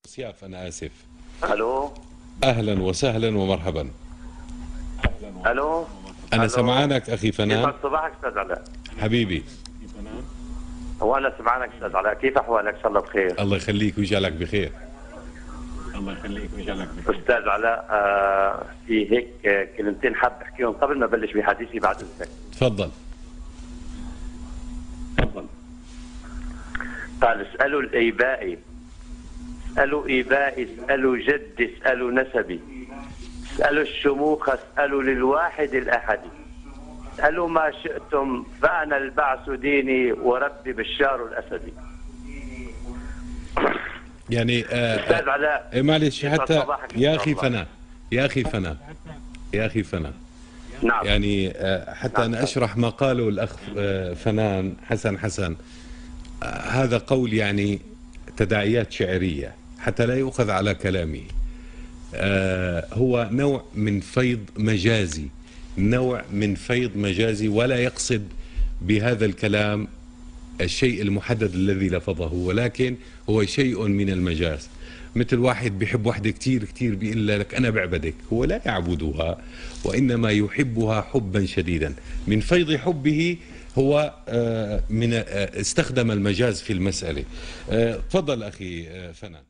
سياف، أنا آسف. الو. أهلا وسهلا ومرحبا. الو. أنا الو. سمعانك أخي فنان. يسعد صباحك استاذ علاء. حبيبي. وانا سمعانك استاذ علاء، كيف احوالك؟ ان شاء الله بخير. الله يخليك ويجعلك بخير. استاذ علاء، في هيك كلمتين حاب احكيهم قبل ما ابلش بحديثي بعد اذنك. تفضل. قال اسالوا الايبائي، اسالوا ايبائي، اسالوا جدي، اسالوا نسبي، اسالوا الشموخ، اسالوا للواحد الاحد، اسالوا ما شئتم فانا البعث ديني وربي بشار الاسدي. يعني استاذ علاء، معلش حتى يا أخي الله. فنان، يا أخي فنان، يا أخي فنان، نعم. يعني حتى أنا أشرح ما قاله الأخ فنان حسن. هذا قول يعني تداعيات شعرية حتى لا يؤخذ على كلامه. هو نوع من فيض مجازي، نوع من فيض مجازي، ولا يقصد بهذا الكلام الشيء المحدد الذي لفظه، ولكن هو شيء من المجاز. مثل واحد بيحب واحدة كتير كتير بيقول لك أنا بعبدك، هو لا يعبدها وإنما يحبها حبا شديدا. من فيض حبه هو من استخدم المجاز في المسألة. تفضل أخي فنان.